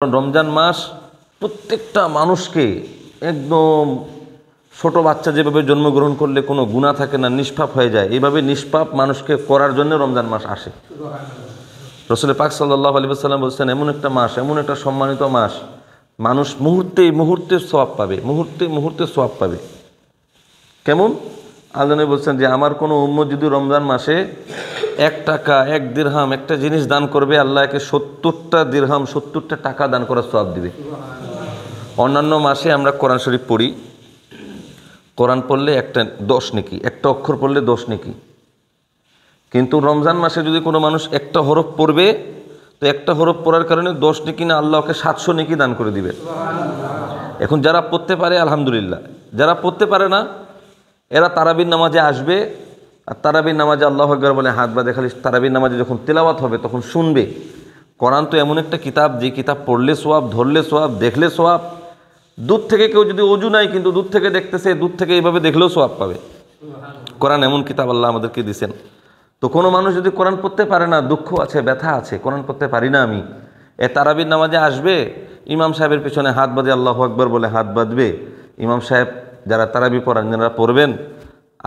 রমজান মাস প্রত্যেকটা মানুষকে একদম ছোট বাচ্চা যেভাবে জন্মগ্রহণ করলে কোনো গুনাহ থাকে না, নিষ্পাপ হয়ে যায়, এইভাবে নিষ্পাপ মানুষকে করার জন্য রমজান মাস আসে। রাসূল পাক সাল্লাল্লাহু আলাইহি ওয়াসাল্লাম বলছেন, এমন একটা মাস, এমন একটা সম্মানিত মাস, মানুষ মুহূর্তে মুহূর্তে সওয়াব পাবে, মুহূর্তে মুহূর্তে সওয়াব পাবে। কেমন? আল্লাহ নবী বলছেন যে আমার কোনো উম্মত যদি রমজান মাসে 1 টাকা 1 দিরহাম একটা জিনিস দান করবে, আল্লাহকে 70টা দিরহাম 70টা টাকা দান করার সওয়াব দিবে। অন্যান্য মাসে আমরা কোরআন শরীফ পড়ি, কোরআন পড়লে একটা 10 নেকি, একটা অক্ষর পড়লে 10 নেকি। কিন্তু রমজান মাসে যদি কোনো মানুষ একটা হরফ পড়বে, তো একটা হরফ পড়ার কারণে 10 নেকি না, আল্লাহকে 700 নেকি দান করে দিবে। এখন যারা পড়তে পারে আলহামদুলিল্লাহ, যারা পড়তে পারে না এরা তারাবির নামাজে আসবে, আর তারাবির নামাজে আল্লাহু আকবার বলে হাত বাঁধে। খালি তারাবির নামাজে যখন তেলাওয়াত হবে তখন শুনবে। কোরআন তো এমন একটা কিতাব, যে কিতাব পড়লে সোয়াব, ধরলে সোয়াব, দেখলে সোয়াব। দূর থেকে কেউ যদি অজু নাই কিন্তু দূর থেকে দেখতেছে, দূর থেকে এইভাবে দেখলেও সোয়াব পাবে। কোরআন এমন কিতাব আল্লাহ আমাদেরকে দিয়েছেন। তো কোনো মানুষ যদি কোরআন পড়তে পারে না, দুঃখ আছে, ব্যথা আছে, কোরআন পড়তে পারি না আমি, তারাবির নামাজে আসবে, ইমাম সাহেবের পিছনে হাত বাঁধে আল্লাহু আকবার বলে হাত বাঁধবে। ইমাম সাহেব যারা তারাবি পড়ান যারা পড়বেন,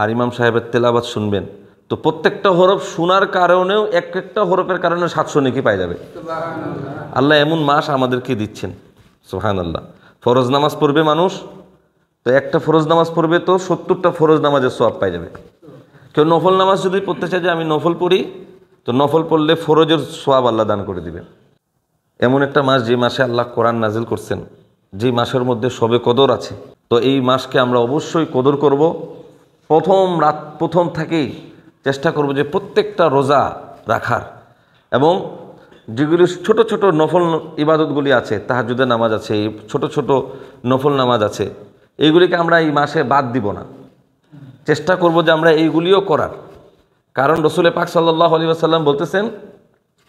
আর ইমাম সাহেবের তেলাওয়াত শুনবেন, তো প্রত্যেকটা হরফ শোনার কারণেও একটা হরফের কারণে 700 নেকি পাই যাবে। আল্লাহ এমন মাস আমাদেরকে দিচ্ছেন, সুবহানাল্লাহ। ফরজ নামাজ পড়বে মানুষ, তো একটা ফরজ নামাজ পড়বে তো 70টা ফরজ নামাজের সওয়াব পাই যাবে। কেউ নফল নামাজ যদি পড়তে চায় যে আমি নফল পড়ি, তো নফল পড়লে ফরজের সওয়াব আল্লাহ দান করে দিবেন। এমন একটা মাস, যে মাসে আল্লাহ কোরআন নাজিল করছেন, যে মাসের মধ্যে শবে কদর আছে। তো এই মাসকে আমরা অবশ্যই কদর করব। প্রথম থেকেই চেষ্টা করব যে প্রত্যেকটা রোজা রাখার, এবং যেগুলি ছোট ছোট নফল ইবাদতগুলি আছে, তাহাজ্জুদের নামাজ আছে, এই ছোট ছোট নফল নামাজ আছে, এইগুলিকে আমরা এই মাসে বাদ দিব না। চেষ্টা করব যে আমরা এইগুলিও করার। কারণ রাসূল পাক সাল্লাল্লাহু আলাইহি ওয়াসাল্লাম বলতেছেন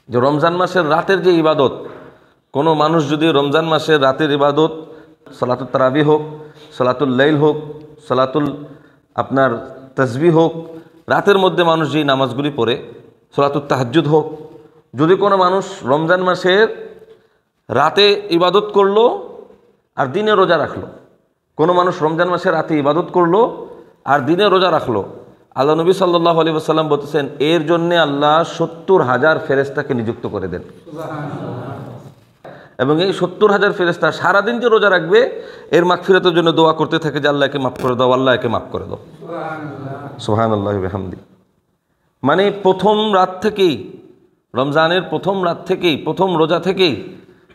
যে রমজান মাসের রাতের যে ইবাদত, কোনো মানুষ যদি রমজান মাসের রাতের ইবাদত, সালাতুল তারাবি হোক, সালাতুল লাইল হোক, সালাতুল আপনার তাসবিহ হোক, রাতের মধ্যে মানুষ যেই নামাজগুলি পড়ে, সালাতুল তাহাজ্জুদ হোক, যদি কোনো মানুষ রমজান মাসের রাতে ইবাদত করলো আর দিনে রোজা রাখলো, কোনো মানুষ রমজান মাসের রাতে ইবাদত করলো আর দিনে রোজা রাখলো, আল্লাহ নবী সাল্লাল্লাহু আলাইহি ওয়াসাল্লাম বলতেছেন এর জন্যে আল্লাহ 70,000 ফেরেশতাকে নিযুক্ত করে দেন। এবং এই 70,000 ফেরেশতা সারাদিন যে রোজা রাখবে, এর মাগফিরাতের জন্য দোয়া করতে থাকে যে আল্লাহকে মাফ করে দাও, আল্লাহকে মাফ করে দাও। সুবহানাল্লাহি ওয়া বিহামদি। মানে প্রথম রাত থেকেই, রমজানের প্রথম রাত থেকেই, প্রথম রোজা থেকেই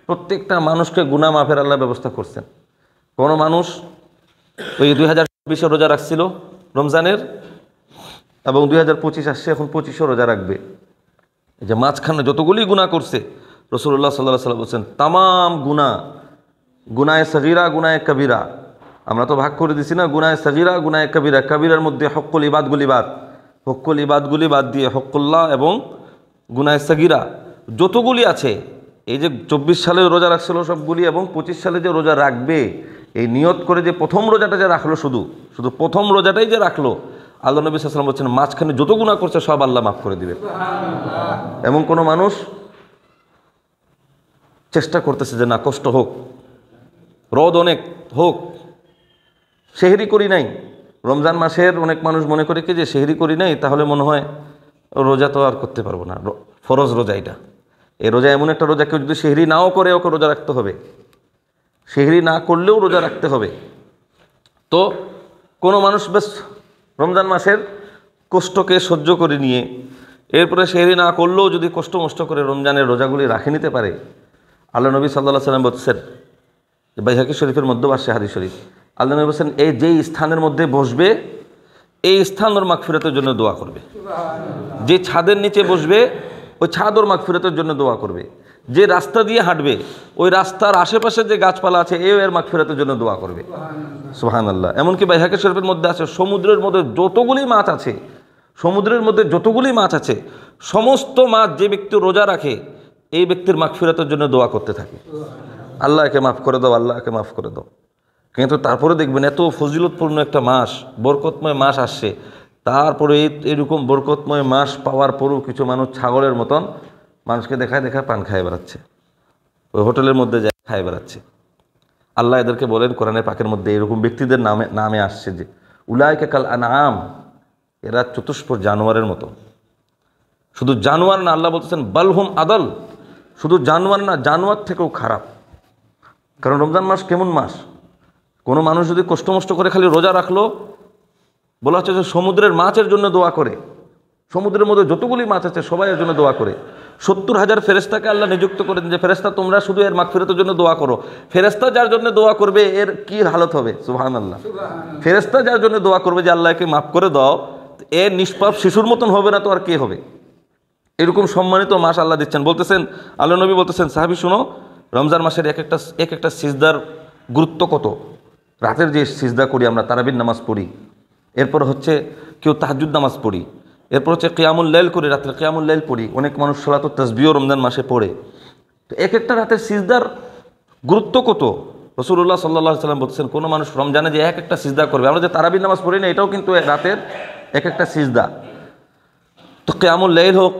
প্রত্যেকটা মানুষকে গুনাহ মাফের আল্লাহ ব্যবস্থা করছেন। কোনো মানুষ ওই 2020 রোজা রাখছিল রমজানের, এবং 2025 আসছে, এখন 25 রোজা রাখবে। এই যে মাঝখানে যতগুলি গুনাহ করছে, রাসূলুল্লাহ সাল্লাল্লাহু আলাইহি ওয়াসাল্লাম বলছেন তামাম গুনাহে সগীরা, গুনাহে কবিরা, আমরা তো ভাগ করে দিছি না, গুনাহে সগীরা, গুনাহে কবিরা। কবিরার মধ্যে হক্কুল ইবাদগুলি বাদ দিয়ে হক্কুল্লাহ এবং গুনাহে সগীরা যতগুলি আছে, এই যে 24 সালে রোজা রাখছিল সবগুলি, এবং 25 সালে যে রোজা রাখবে, এই নিয়ত করে যে প্রথম রোজাটা যে রাখলো, শুধু প্রথম রোজাটাই যে রাখলো, আল্লাহ নবী সাল্লাল্লাহু আলাইহি ওয়াসাল্লাম বলছেন মাঝখানে যত গুনাহ করছে সব আল্লাহ মাফ করে দিবে। এবং কোনো মানুষ চেষ্টা করতেছে যে না, কষ্ট হোক, রোদ অনেক হোক, সেহরি করি নাই, রমজান মাসের অনেক মানুষ মনে করে কি যে সেহরি করি নাই তাহলে মনে হয় রোজা তো আর করতে পারবো না। ফরজ রোজা এটা, এই রোজা এমন একটা রোজা, কেউ যদি সেহরি নাও করে ওকে রোজা রাখতে হবে, সেহরি না করলেও রোজা রাখতে হবে। তো কোনো মানুষ বেশ রমজান মাসের কষ্টকে সহ্য করে নিয়ে এরপরে সেহরি না করলেও যদি কষ্ট মষ্ট করে রমজানের রোজাগুলি রাখে নিতে পারে, আল্লাহ নবী সাল্লাল্লাহু আলাইহি ওয়াসাল্লাম বলছেন, বাইহাকি শরীফের মধ্যে আসছে হাদিস শরীফ, আল্লাহ নবী বলছেন এই যেই স্থানের মধ্যে বসবে, এই স্থান ওর মাগফিরাতের জন্য দোয়া করবে। যে ছাদের নিচে বসবে, ওই ছাদ ওর মাগফিরাতের জন্য দোয়া করবে। যে রাস্তা দিয়ে হাঁটবে, ওই রাস্তার আশেপাশে যে গাছপালা আছে, এর মাগফিরাতের জন্য দোয়া করবে। সুবহানাল্লাহ। এমনকি বাইহাকি শরীফের মধ্যে আছে, সমুদ্রের মধ্যে যতগুলি মাছ আছে, সমস্ত মাছ যে ব্যক্তি রোজা রাখে, এই ব্যক্তির মাগফিরাতের জন্য দোয়া করতে থাকে, আল্লাহকে মাফ করে দাও, আল্লাহকে মাফ করে দাও। কিন্তু তারপরে দেখবেন এত ফজিলতপূর্ণ একটা মাস, বরকতময় মাস আসছে, তারপরে এরকম বরকতময় মাস পাওয়ার পরও কিছু মানুষ ছাগলের মতন মানুষকে দেখায় পান খায় বেড়াচ্ছে, ওই হোটেলের মধ্যে যায়। খায় বেড়াচ্ছে। আল্লাহ এদেরকে বলেন কোরআনে পাকের মধ্যে, এরকম ব্যক্তিদের নামে আসছে যে উলাইকা কাল আনআম, এরা চতুষ্পদ জানোয়ারের মতো। শুধু জানোয়ার না, আল্লাহ বলতেছেন বালহুম আদল, শুধু জানোয়ার না, জানোয়ার থেকেও খারাপ। কারণ রমজান মাস কেমন মাস, কোনো মানুষ যদি কষ্টমষ্ট করে খালি রোজা রাখলো, বলা হচ্ছে যে সমুদ্রের মাছের জন্য দোয়া করে, সমুদ্রের মধ্যে যতগুলি মাছ আছে সবাই এর জন্য দোয়া করে। 70,000 ফেরেস্তাকে আল্লাহ নিযুক্ত করেন যে ফেরেস্তা তোমরা শুধু এর মাগফিরাতের জন্য দোয়া করো। ফেরেস্তা যার জন্য দোয়া করবে এর কি হালত হবে, সুবহানাল্লাহ। ফেরেস্তা যার জন্য দোয়া করবে যে আল্লাহকে মাফ করে দাও, এর নিষ্পাপ শিশুর মতন হবে না তো আর কে হবে? এরকম সম্মানিত মাস আল্লাহ দিচ্ছেন। বলতেছেন আল্লাহ নবী বলতেছেন, সাহাবী শুনো, রমজান মাসের এক একটা সিজদার গুরুত্ব কত। রাতের যে সিজদা করি আমরা, তারাবির নামাজ পড়ি, এরপর হচ্ছে কেউ তাহাজ্জুদ নামাজ পড়ি, এরপর হচ্ছে কিয়ামুল লাইল করি, রাতের কিয়ামুল লাইল পড়ি, অনেক মানুষ সালাতুত তাসবিহও রমজান মাসে পড়ে। তো এক একটা রাতের সিজদার গুরুত্ব কত। রাসূলুল্লাহ সাল্লাল্লাহু আলাইহি ওয়াসাল্লাম বলতেছেন, কোনো মানুষ রমজানে যে এক একটা সিজদা করবে, আমরা যে তারাবির নামাজ পড়ি না, এটাও কিন্তু রাতের এক একটা সিজদা। তো কিয়ামুল লাইল হোক,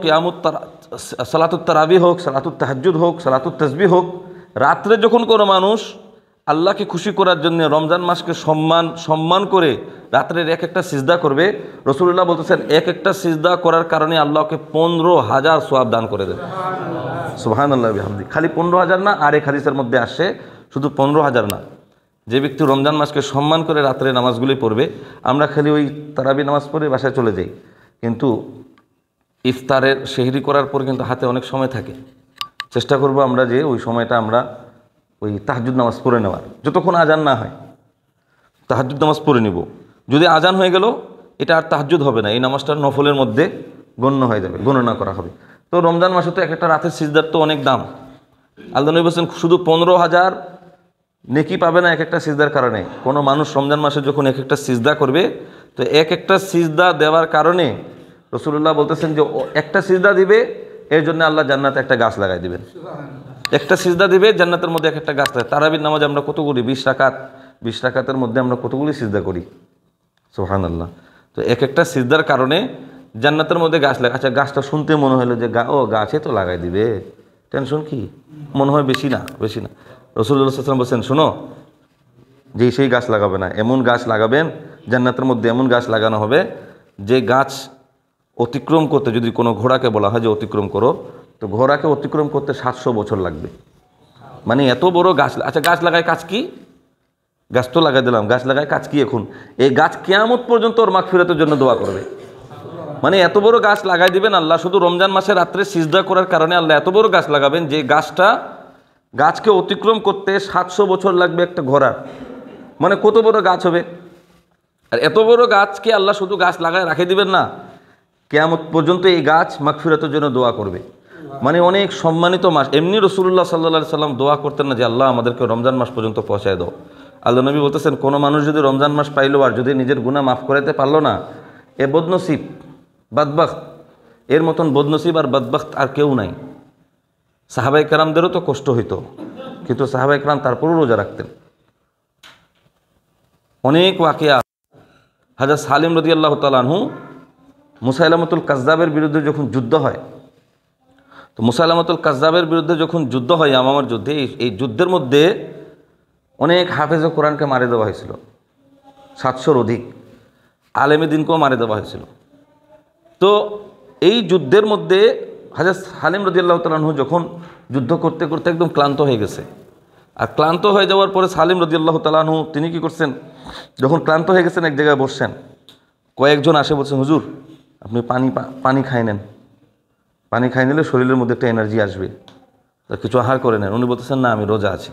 সালাতুত তারাবি হোক, সালাতুত তাহাজ্জুদ হোক, সালাতুত তাসবিহ হোক, রাত্রে যখন কোনো মানুষ আল্লাহকে খুশি করার জন্য রমজান মাসকে সম্মান করে রাত্রের এক একটা সিজদা করবে, রাসূলুল্লাহ বলতেছেন এক একটা সিজদা করার কারণে আল্লাহকে 15,000 সওয়াব দান করে দেবে। সুবহানাল্লাহ বিহামদি। খালি 15,000 না, আর এক হাদিসের মধ্যে আসে শুধু 15,000 না, যে ব্যক্তি রমজান মাসকে সম্মান করে রাত্রে নামাজগুলি পড়বে। আমরা খালি ওই তারাবি নামাজ পড়ে বাসায় চলে যাই, কিন্তু ইফতারের সেহরি করার পর কিন্তু হাতে অনেক সময় থাকে। চেষ্টা করব আমরা যে ওই সময়টা আমরা ওই তাহাজ্জুদ নামাজ পড়ে নেওয়ার, যতক্ষণ আজান না হয় তাহাজ্জুদ নামাজ পড়ে নিব। যদি আজান হয়ে গেল, এটা আর তাহাজ্জুদ হবে না, এই নামাজটার নফলের মধ্যে গণ্য হয়ে যাবে, গণনা করা হবে। তো রমজান মাসে তো এক একটা রাতের সিজদার তো অনেক দাম। আল্লাহ নবী বলেছেন শুধু 15,000 নেকি পাবে না এক একটা সিজদার কারণে। কোনো মানুষ রমজান মাসে যখন এক একটা সিজদা করবে, তো এক একটা সিজদা দেওয়ার কারণে রাসূলুল্লাহ বলতেছেন যে একটা সিজদা দিবে, এর জন্য আল্লাহ জান্নাতে একটা গাছ লাগাই দিবেন। একটা সিজদা দিবে, জান্নাতের মধ্যে এক একটা গাছ লাগায়। তারাবির নামাজ আমরা কত করি, 20 রাকাত, 20 রাকাতের মধ্যে আমরা কতগুলি সিজদা করি, সুবহানাল্লাহ। তো এক একটা সিজদার কারণে জান্নাতের মধ্যে গাছ লাগে। আচ্ছা, গাছটা শুনতে মনে হলো যে গাছে তো লাগাই দিবে, টেনশন কি, মনে হয় বেশি না। রাসূলুল্লাহ সাল্লাল্লাহু আলাইহি ওয়াসাল্লাম বলছেন, শোনো, যে সেই গাছ লাগাবে না, এমন গাছ লাগাবেন, জান্নাতের মধ্যে এমন গাছ লাগানো হবে যে গাছ অতিক্রম করতে, যদি কোনো ঘোড়াকে বলা হয় যে অতিক্রম করো, তো ঘোড়াকে অতিক্রম করতে 700 বছর লাগবে। মানে এত বড় গাছ। আচ্ছা, গাছ লাগায় কাজ কি? গাছ তো লাগাই দিলাম, গাছ লাগায় কাজ কি? এখন এই গাছ কিয়ামত পর্যন্ত ওর মাগফিরাতের জন্য দোয়া করবে। মানে এত বড় গাছ লাগাই দিবেন আল্লাহ, শুধু রমজান মাসে রাত্রে সিজদা করার কারণে আল্লাহ এত বড় গাছ লাগাবেন যে গাছকে অতিক্রম করতে 700 বছর লাগবে একটা ঘোড়ার। মানে কত বড় গাছ হবে। আর এত বড় গাছকে আল্লাহ শুধু গাছ লাগায় রাখে দিবেন না, কিয়ামত পর্যন্ত এই গাছ মাগফিরাতের জন্য দোয়া করবে। মানে অনেক সম্মানিত মাস। এমনি রাসূলুল্লাহ সাল্লাল্লাহু আলাইহি সাল্লাম দোয়া করতেন না যে আল্লাহ আমাদেরকে রমজান মাস পর্যন্ত পৌঁছায় দাও। আল্লাহ নবী বলতেছেন, কোনো মানুষ যদি রমজান মাস পাইলো আর যদি নিজের গুনাহ মাফ করাতে পারলো না, এ বদনসিব, বাদবাখত, এর মতন বদনসিব আর বাদবাখত আর কেউ নাই। সাহাবায়ে কেরামদেরও তো কষ্ট হইতো, কিন্তু সাহাবায়ে কেরাম তারপরও রোজা রাখতেন। অনেক ওয়াকিয়া। হযরত সালিম রাদিয়াল্লাহু তাআলা আনহু মুসাইলামাতুল কাজ্জাবের বিরুদ্ধে যখন যুদ্ধ হয়, তো মুসাইলামাতুল কাজ্জাবের বিরুদ্ধে যখন যুদ্ধ হয়, ইয়ামামার যুদ্ধে, এই যুদ্ধের মধ্যে অনেক হাফেজে কোরআনকে মারে দেওয়া হয়েছিল, 700-র অধিক আলেমে দ্বীনকেও মারে দেওয়া হয়েছিল। তো এই যুদ্ধের মধ্যে হযরত সালিম রাদিয়াল্লাহু তাআলা আনহু যখন যুদ্ধ করতে করতে একদম ক্লান্ত হয়ে গেছে, আর ক্লান্ত হয়ে যাওয়ার পরে সালিম রাদিয়াল্লাহু তাআলা আনহু তিনি কি করছেন, যখন ক্লান্ত হয়ে গেছেন এক জায়গায় বসছেন, কয়েকজন আসে বলছেন, হুজুর আপনি পানি খাই নেন, পানি খাই নিলে শরীরের মধ্যে একটা এনার্জি আসবে, কিছু আহার করে নেন। উনি বলতেছেন, না আমি রোজা আছি।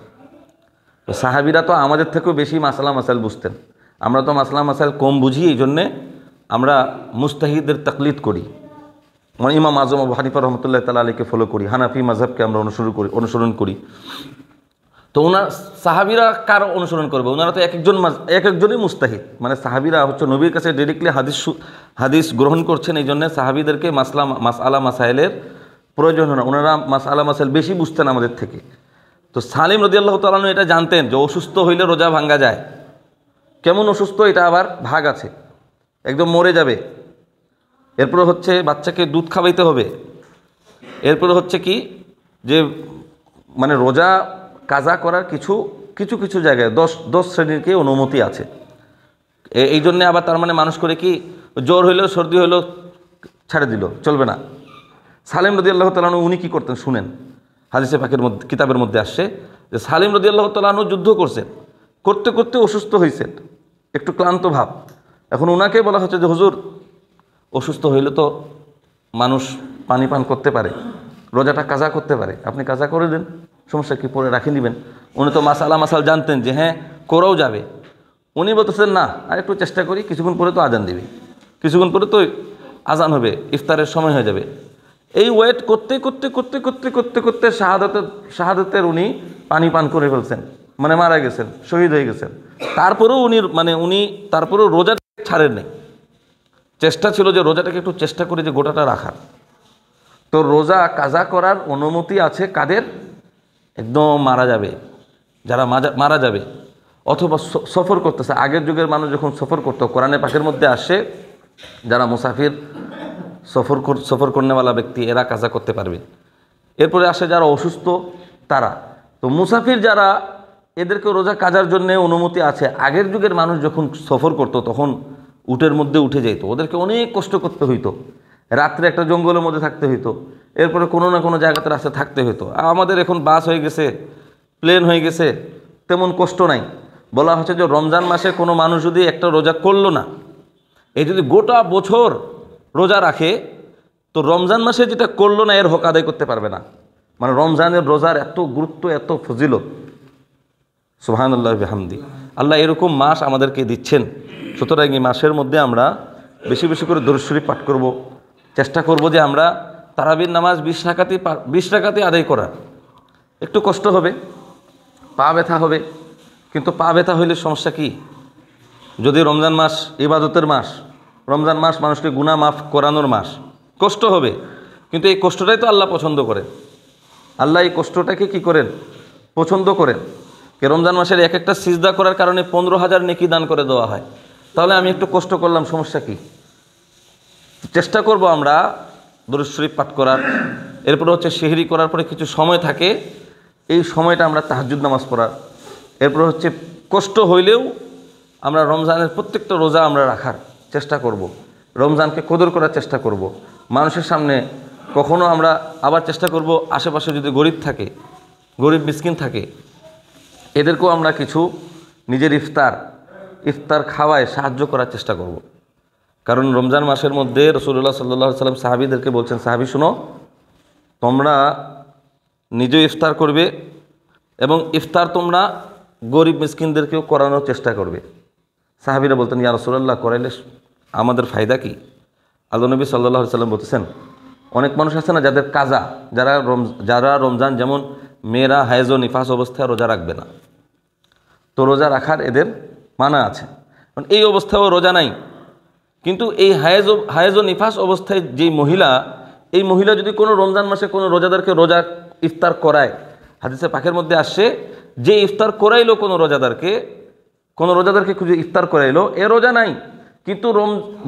তো সাহাবিরা তো আমাদের থেকেও বেশি মাসালা মাসাইল বুঝতেন, আমরা তো মাসালা মাসাইল কম বুঝি, এই জন্যে আমরা মুস্তাহিদের তাকলিদ করি। মানে ইমাম আজম আবু হানিফা রহমতুল্লাহ তাআলা আলাইহিকে ফলো করি, হানাফি মাযহাবকে আমরা অনুসরণ করি। তো ওনার সাহাবিরা কার অনুসরণ করবে? ওনারা তো এক একজনই মুস্তাহিদ। মানে সাহাবিরা হচ্ছে নবীর কাছে ডিরেক্টলি হাদিস গ্রহণ করছেন, এই জন্য সাহাবিদেরকে মাসআলা মাসাইলের প্রয়োজন হয় না। ওনারা মাসআলা মাসাইল বেশি বুঝতেন আমাদের থেকে। তো সালিম রাদিয়াল্লাহু তাআলা আনহু এটা জানতেন যে অসুস্থ হইলে রোজা ভাঙ্গা যায়। কেমন অসুস্থ, এটা আবার ভাগ আছে, একদম মরে যাবে। এরপরে হচ্ছে বাচ্চাকে দুধ খাওয়াইতে হবে। এরপরে হচ্ছে কি যে মানে রোজা কাজা করার কিছু কিছু কিছু জায়গায় 10 শ্রেণীরকে অনুমতি আছে। এই জন্যে আবার তার মানে মানুষ করে কি জ্বর হইলো সর্দি হইলো ছেড়ে দিল, চলবে না। সালেম রাদিয়াল্লাহু তাআলা আনহু উনি কী করতেন শুনেন, হাদিসে পাকের মধ্যে কিতাবের মধ্যে আসছে যে সালেম রাদিয়াল্লাহু তাআলা আনহু যুদ্ধ করছেন, করতে করতে অসুস্থ হয়েছেন, একটু ক্লান্ত ভাব। এখন ওনাকে বলা হচ্ছে যে হুজুর অসুস্থ হইলে তো মানুষ পানি পান করতে পারে, রোজাটা কাজা করতে পারে, আপনি কাজা করে দেন, সমস্যা কি, পরে রাখে নেবেন। উনি তো মাসাল জানতেন যে হ্যাঁ করেও যাবে। উনি বলতেছেন না আর একটু চেষ্টা করি, কিছুক্ষণ পরে তো আজান দিবে, কিছুক্ষণ পরে তো আজান হবে, ইফতারের সময় হয়ে যাবে। এই ওয়েট করতে করতে করতে করতে করতে করতে শাহাদাতের উনি পানি পান করে ফেলছেন, মানে মারা গেছেন, শহীদ হয়ে গেছেন। তারপরেও উনি তারপরেও রোজা ছাড়েন নেই, চেষ্টা ছিল যে রোজাটাকে একটু চেষ্টা করে যে গোটাটা রাখার। তো রোজা কাজা করার অনুমতি আছে কাদের, একদম মারা যাবে, যারা মারা যাবে অথবা সফর করতেছে। আগের যুগের মানুষ যখন সফর করতো, কোরআনে পাকের মধ্যে আসে যারা মুসাফির সফর করনেওয়ালা ব্যক্তি এরা কাজা করতে পারবে। এরপরে আসে যারা অসুস্থ তারা। তো মুসাফির যারা, এদেরকে রোজা কাজার জন্য অনুমতি আছে। আগের যুগের মানুষ যখন সফর করতো তখন উটের মধ্যে উঠে যেত, ওদেরকে অনেক কষ্ট করতে হইতো, রাত্রে একটা জঙ্গলের মধ্যে থাকতে হইতো, এরপরে কোনো না কোনো জায়গাতে রাস্তায় থাকতে হইতো। আমাদের এখন বাস হয়ে গেছে, প্লেন হয়ে গেছে, তেমন কষ্ট নাই। বলা হচ্ছে যে রমজান মাসে কোনো মানুষ যদি একটা রোজা করলো না, এই যদি গোটা বছর রোজা রাখে, তো রমজান মাসে যেটা করলো না এর হক আদায় করতে পারবে না। মানে রমজানের রোজার এত গুরুত্ব, এত ফজিলত, সুবহানাল্লাহ বিহামদি। আল্লাহ এরকম মাস আমাদেরকে দিচ্ছেন। সুতরাং এই মাসের মধ্যে আমরা বেশি বেশি করে দরুদ শরীফ পাঠ করব, চেষ্টা করব যে আমরা তারাবির নামাজ 20 রাকাতে আদায় করার। একটু কষ্ট হবে, পা ব্যথা হবে, কিন্তু পা ব্যথা হইলে সমস্যা কি, যদি রমজান মাস ইবাদতের মাস, রমজান মাস মানুষকে গুনাহ মাফ করানোর মাস, কষ্ট হবে, কিন্তু এই কষ্টটাই তো আল্লাহ পছন্দ করেন। আল্লাহ এই কষ্টটাকে কি করেন, পছন্দ করেন। কে রমজান মাসের এক একটা সিজদা করার কারণে 15,000 নেকি দান করে দেওয়া হয়। তাহলে আমি একটু কষ্ট করলাম, সমস্যা কি, চেষ্টা করব আমরা দরুদ শরীফ পাঠ করার। এরপরে হচ্ছে সেহরি করার পরে কিছু সময় থাকে, এই সময়টা আমরা তাহাজ্জুদ নামাজ পড়ার। এরপরে হচ্ছে কষ্ট হইলেও আমরা রমজানের প্রত্যেকটা রোজা আমরা রাখার চেষ্টা করব, রমজানকে কদর করার চেষ্টা করব। মানুষের সামনে কখনো আমরা আবার চেষ্টা করব, আশেপাশে যদি গরিব থাকে, গরিব মিসকিন থাকে, এদেরকেও আমরা কিছু নিজের ইফতার খাওয়ায় সাহায্য করার চেষ্টা করব। কারণ রমজান মাসের মধ্যে রাসূলুল্লাহ সাল্লাল্লাহু আলাইহি ওয়াসাল্লাম সাহাবীদেরকে বলছেন, সাহাবী শুনো, তোমরা নিজেও ইফতার করবে এবং ইফতার তোমরা গরিব মিসকিনদেরকেও করানোর চেষ্টা করবে। সাহাবীরা বলতেন, ইয়া রাসূলুল্লাহ, করাইলে আমাদের ফায়দা কি? আল্লাহ নবী সাল্লাল্লাহু আলাইহি ওয়াসাল্লাম বলতেছেন, অনেক মানুষ আছে না যাদের কাজা, যারা রমজান, যেমন মেয়েরা হায়েজ ও নিফাস অবস্থায় রোজা রাখবে না, তো রোজা রাখার এদের মানা আছে। কারণ এই অবস্থায়ও রোজা নাই, কিন্তু এই হায়েজ ও নিফাস অবস্থায় যেই মহিলা, এই মহিলা যদি কোনো রমজান মাসে কোনো রোজাদারকে ইফতার করায়, হাদিসে পাকের মধ্যে আসছে যে ইফতার করাইলো কোনো রোজাদারকে খুঁজে ইফতার করাইলো, এ রোজা নাই, কিন্তু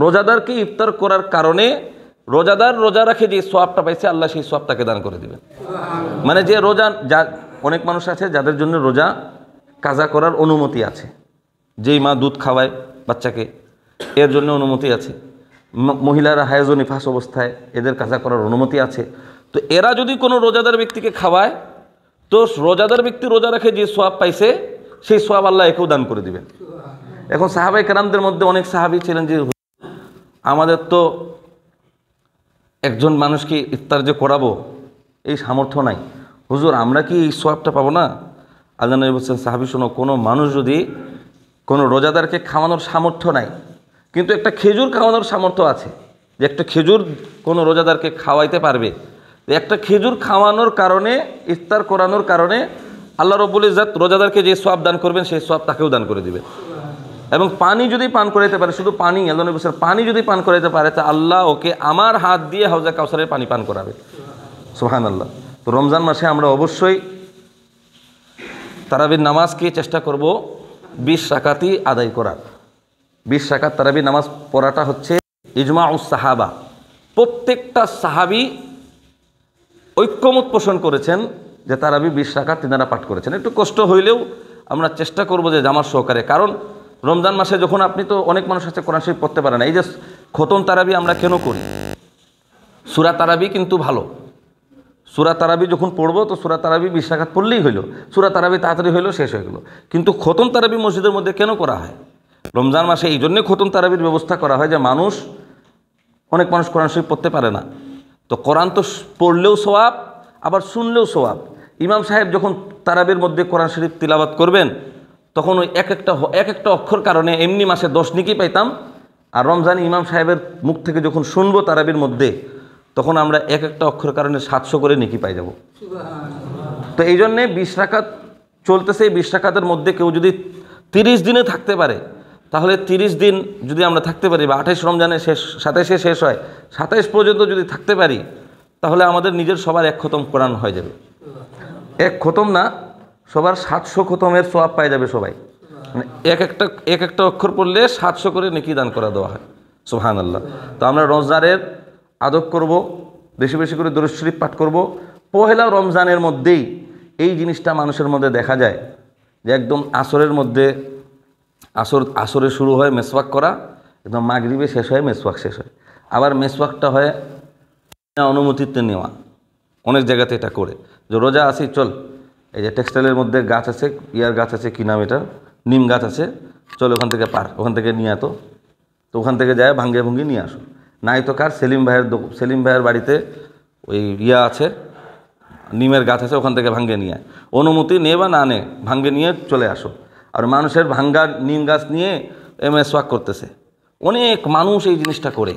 রোজাদারকে ইফতার করার কারণে রোজাদার রোজা রাখে যে সোয়াবটা পাইছে, আল্লাহ সেই সোয়াব তাকে দান করে দিবেন। মানে যে রোজা, অনেক মানুষ আছে যাদের জন্য রোজা কাজা করার অনুমতি আছে, যেই মা দুধ খাওয়ায় বাচ্চাকে, এর জন্য অনুমতি আছে। মহিলারা হায়েজ ও নিফাস অবস্থায়, এদের কাজা করার অনুমতি আছে। তো এরা যদি কোনো রোজাদার ব্যক্তিকে খাওয়ায়, তো রোজাদার ব্যক্তি রোজা রাখে যে সোয়াব পাইছে, সেই সোয়াব আল্লাহ একেও দান করে দিবেন। এখন সাহাবায়ে কেরামদের মধ্যে অনেক সাহাবী ছিলেন যে আমাদের তো একজন মানুষকে ইফতার যে করাবো এই সামর্থ্য নাই, হুজুর আমরা কি এই সোয়াবটা পাবো না? আল্লাহ নবী বলছেন, সাহাবী শোনো, কোনো মানুষ যদি কোনো রোজাদারকে খাওয়ানোর সামর্থ্য নাই, কিন্তু একটা খেজুর খাওয়ানোর সামর্থ্য আছে, যে একটা খেজুর কোনো রোজাদারকে খাওয়াইতে পারবে, একটা খেজুর খাওয়ানোর কারণে, ইফতার করানোর কারণে আল্লাহ রব্বুল ইজ্জত রোজাদারকে যে সোয়াব দান করবেন সেই সোয়াব তাকেও দান করে দিবেন। এবং পানি যদি পান করাইতে পারে, শুধু পানি, আল্লাহ নবী বলছেন পানি যদি পান করাইতে পারে, তা আল্লাহ ওকে আমার হাত দিয়ে হাউজে কাউসারের পানি পান করাবে। সুবহানাল্লাহ। তো রমজান মাসে আমরা অবশ্যই তারাবির নামাজকে চেষ্টা করব 20 রাকাতই আদায় করার। 20 রাকাত তারাবির নামাজ পড়াটা হচ্ছে ইজমাউস সাহাবা, প্রত্যেকটা সাহাবী ঐক্যমত পোষণ করেছেন যে তারাবি 20 রাকাত তিনারা পাঠ করেছেন। একটু কষ্ট হইলেও আমরা চেষ্টা করব যে জামাত সহকারে, কারণ রমজান মাসে যখন আপনি তো অনেক মানুষ আছে কোরআন শরীফ পড়তে পারে না। এই যে খতম তারাবি আমরা কেন করি? সূরা তারাবি কিন্তু ভালো, সূরা তারাবি যখন পড়বো তো সূরা তারাবি 20 রাকাত পড়লেই হইলো, সূরা তারাবি তাড়াতাড়ি হইলো, শেষ হয়ে গেলো। কিন্তু খতম তারাবি মসজিদের মধ্যে কেন করা হয়? রমজান মাসে এই জন্যে খতম তারাবির ব্যবস্থা করা হয় যে অনেক মানুষ কোরআন শরীফ পড়তে পারে না, তো কোরআন তো পড়লেও সওয়াব আবার শুনলেও সওয়াব। ইমাম সাহেব যখন তারাবির মধ্যে কোরআন শরীফ তিলাওয়াত করবেন তখন ওই এক একটা অক্ষর কারণে এমনি মাসে 10 নেকি পাইতাম, আর রমজানে ইমাম সাহেবের মুখ থেকে যখন শুনবো তারাবির মধ্যে তখন আমরা এক একটা অক্ষর কারণে 700 করে নেকি পাই যাব। তো এই জন্যে 20 রাকাত চলতেছে, এই 20 রাকাতের মধ্যে কেউ যদি 30 দিনে থাকতে পারে তাহলে 30 দিন যদি আমরা থাকতে পারি, বা 28 রমজানে শেষ, 27-এ শেষ হয়, 27 পর্যন্ত যদি থাকতে পারি তাহলে আমাদের নিজের সবার এক খতম কোরআন হয়ে যাবে। এক খতম না, সবার 700 খতমের সওয়াব পাই যাবে সবাই। মানে এক একটা অক্ষর পড়লে 700 করে নেকি দান করা দেওয়া হয়। সুবহানাল্লাহ। তো আমরা রমজানের আদব করব, বেশি বেশি করে দরুদ শরীফ পাঠ করব। পহেলা রমজানের মধ্যেই এই জিনিসটা মানুষের মধ্যে দেখা যায় যে একদম আসরের মধ্যে আসরে শুরু হয় মেসওয়াক করা, একদম মাগরিবে শেষ হয় মেসওয়াক শেষ হয়। আবার মেসওয়াকটা হয় অনুমতিতে নেওয়া, অনেক জায়গাতে এটা করে যে রোজা আসি চল, এই যে টেক্সটাইলের মধ্যে গাছ আছে, গাছ আছে, কি নাম এটা, নিম গাছ আছে, চল ওখান থেকে ওখান থেকে নিয়ে তো ওখান থেকে যায় ভাঙ্গে ভুঙ্গি নিয়ে আসো। নাই তো কার সেলিম ভাইয়ের বাড়িতে ওই আছে, নিমের গাছ আছে, ওখান থেকে ভাঙ্গে নিয়ে অনুমতি নে বা না নে ভাঙ্গে নিয়ে চলে আসো। আর মানুষের ভাঙ্গা নিম গাছ নিয়ে মেসওয়াক করতেছে, অনেক মানুষ এই জিনিসটা করে,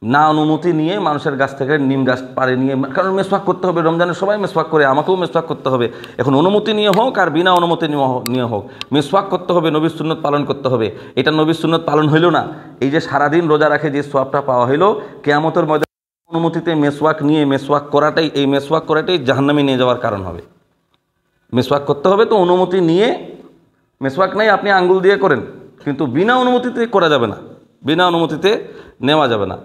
না অনুমতি নিয়ে মানুষের গাছ থেকে নিম গাছ পাড়ে নিয়ে, কারণ মেসওয়াক করতে হবে, রমজানে সবাই মেসওয়াক করে, আমাকেও মেসওয়াক করতে হবে। এখন অনুমতি নিয়ে হোক আর বিনা অনুমতি নিয়ে হোক, মেসওয়াক করতে হবে, নবীর সুন্নত পালন করতে হবে। এটা নবীর সুন্নত পালন হইল না, এই যে সারাদিন রোজা রাখে যে সওয়াবটা পাওয়া হইলো, কিয়ামতের মধ্যে অনুমতিতে মেসওয়াক করাটাই জাহান্নামে নিয়ে যাওয়ার কারণ হবে। মেসওয়াক করতে হবে তো অনুমতি নিয়ে, মেসওয়াক নাই আপনি আঙ্গুল দিয়ে করেন, কিন্তু বিনা অনুমতিতে করা যাবে না, বিনা অনুমতিতে নেওয়া যাবে না।